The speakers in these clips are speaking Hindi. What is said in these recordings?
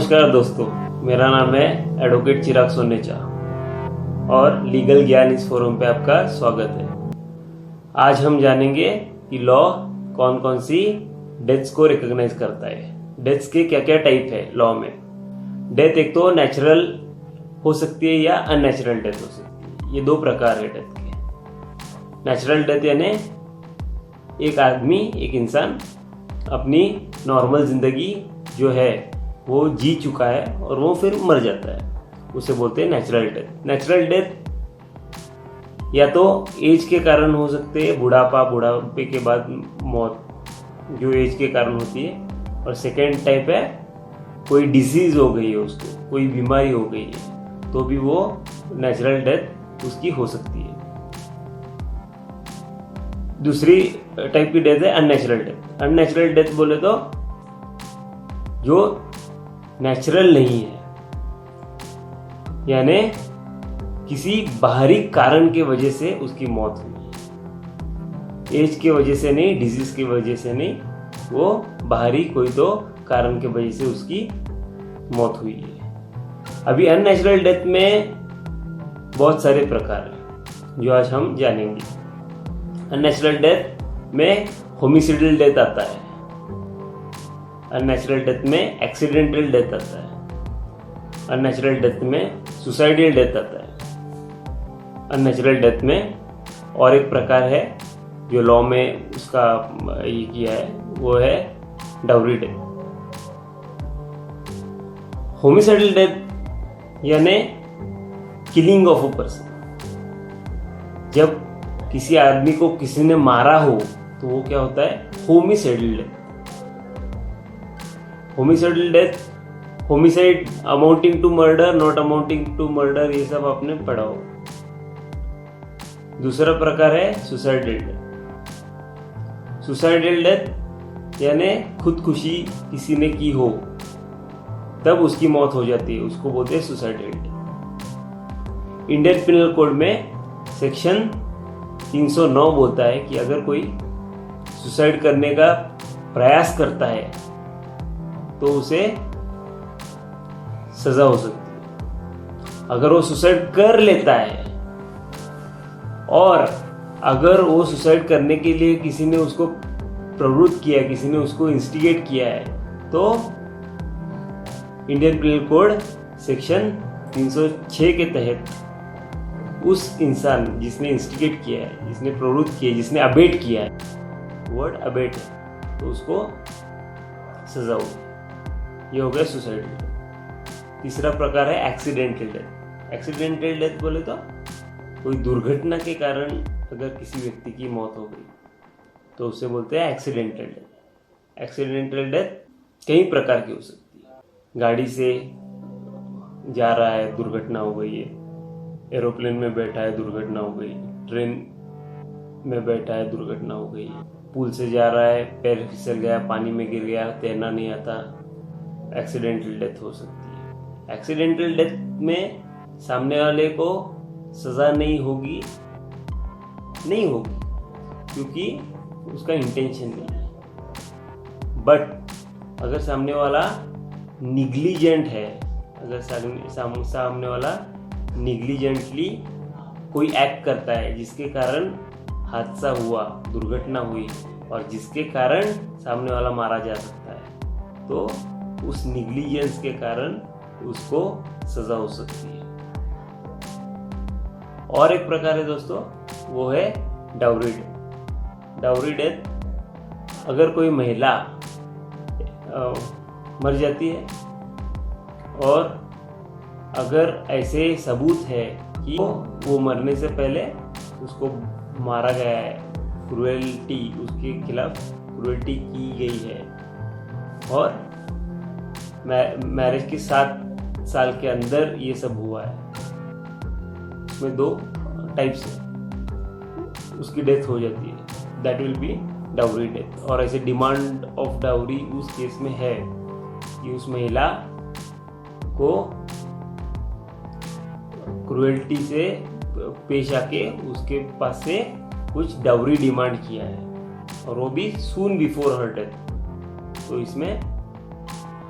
नमस्कार दोस्तों, मेरा नाम है एडवोकेट चिराग सोनेचा और लीगल ज्ञान इस फोरम पे आपका स्वागत है। आज हम जानेंगे कि लॉ कौन कौन सी डेथ्स को रिकॉग्नाइज करता है। डेथ्स के क्या क्या टाइप है लॉ में। डेथ एक तो नेचुरल हो सकती है या अननेचुरल डेथ हो सकती है। ये दो प्रकार है डेथ के। नेचुरल डेथ यानी एक आदमी, एक इंसान अपनी नॉर्मल जिंदगी जो है वो जी चुका है और वो फिर मर जाता है, उसे बोलते हैं नेचुरल डेथ। नेचुरल डेथ या तो एज के कारण हो सकते हैं, बुढ़ापे के बाद मौत जो एज के कारण होती है। और सेकेंड टाइप है कोई डिजीज हो गई है, उसको कोई बीमारी हो गई है तो भी वो नेचुरल डेथ उसकी हो सकती है। दूसरी टाइप की डेथ है अननेचुरल डेथ। अननेचुरल डेथ बोले तो जो नेचुरल नहीं है, यानी किसी बाहरी कारण के वजह से उसकी मौत हुई। एज के वजह से नहीं, डिजीज की वजह से नहीं, वो बाहरी कोई तो कारण के वजह से उसकी मौत हुई है। अभी अननेचुरल डेथ में बहुत सारे प्रकार हैं जो आज हम जानेंगे। अननेचुरल डेथ में होमिसाइडल डेथ आता है, अननेचुरल डेथ में एक्सीडेंटल डेथ आता है, अननेचुरल डेथ में सुसाइडल डेथ आता है। अननेचुरल डेथ में और एक प्रकार है जो लॉ में उसका ये किया है, वो है डाउरी डेथ। होमिसाइडल डेथ यानी किलिंग ऑफ अ पर्सन। जब किसी आदमी को किसी ने मारा हो तो वो क्या होता है, homicidal death. Homicidal death, homicide amounting to murder, not amounting to murder, ये सब आपने पढ़ा हो। दूसरा प्रकार है सुसाइडल डेथ। सुसाइडल डेथ यानी खुदकुशी किसी ने की हो तब उसकी मौत हो जाती है, उसको बोलते हैं suicidal death. Indian penal code में सेक्शन 309 बोलता है कि अगर कोई सुसाइड करने का प्रयास करता है तो उसे सजा हो सकती है। अगर वो सुसाइड कर लेता है और अगर वो सुसाइड करने के लिए किसी ने उसको प्रवृत्त किया है, किसी ने उसको इंस्टिगेट किया है, तो इंडियन पिनल कोड सेक्शन 306 के तहत उस इंसान जिसने इंस्टिगेट किया है, जिसने प्रवृत्त किया है, जिसने अबेट किया है, वर्ड अबेट है, तो उसको सजा होगी। ये हो गया सुसाइड डेथ। तीसरा प्रकार है एक्सीडेंटल डेथ। एक्सीडेंटल डेथ बोले तो कोई दुर्घटना के कारण अगर किसी व्यक्ति की मौत हो गई तो उसे बोलते हैं एक्सीडेंटल डेथ। एक्सीडेंटल डेथ कई प्रकार की हो सकती है। गाड़ी से जा रहा है, दुर्घटना हो गई है। एरोप्लेन में बैठा है, दुर्घटना हो गई। ट्रेन में बैठा है, दुर्घटना हो गई। पुल से जा रहा है, पैर फिसल गया, पानी में गिर गया, तैरना नहीं आता, एक्सीडेंटल डेथ हो सकती है। एक्सीडेंटल डेथ में सामने वाले को सजा नहीं होगी क्योंकि उसका इंटेंशन नहीं है। बट अगर सामने वाला निग्लिजेंट है, अगर सामने वाला निग्लिजेंटली कोई एक्ट करता है जिसके कारण हादसा हुआ, दुर्घटना हुई और जिसके कारण सामने वाला मारा जा सकता है, तो उस निग्लिजेंस के कारण उसको सजा हो सकती है। और एक प्रकार है दोस्तों, वो है डाउरी डेथ। डाउरी डेथ अगर कोई महिला मर जाती है और अगर ऐसे सबूत है कि वो मरने से पहले उसको मारा गया है, क्रूएल्टी, उसके खिलाफ क्रूएल्टी की गई है और मैरिज के 7 साल के अंदर ये सब हुआ है, उसमें 2 टाइप्स है, उसकी डेथ हो जाती है, that will be dowry death. और ऐसे डिमांड ऑफ डाउरी उस केस में है कि उस महिला को क्रूएल्टी से पेश आके उसके पास से कुछ डाउरी डिमांड किया है और वो भी सून बिफोर हर डेथ। तो इसमें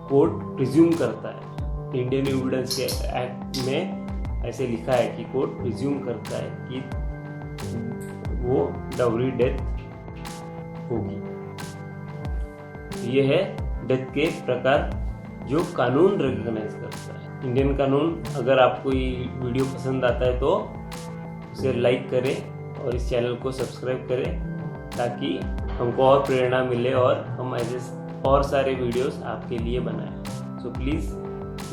कोर्ट प्रिज्यूम करता है इंडियन एविडेंस के एक्ट में ऐसे लिखा है कि कोर्ट प्रिज्यूम करता है कि वो डाउरी डेथ होगी। ये है डेथ के प्रकार जो कानून रिकॉग्नाइज करता है, इंडियन कानून। अगर आपको ये वीडियो पसंद आता है तो उसे लाइक करें और इस चैनल को सब्सक्राइब करें ताकि हमको और प्रेरणा मिले और हम ऐसे और सारे वीडियोस आपके लिए बनाएं। सो प्लीज़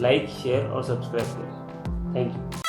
लाइक, शेयर और सब्सक्राइब करें। Thank you.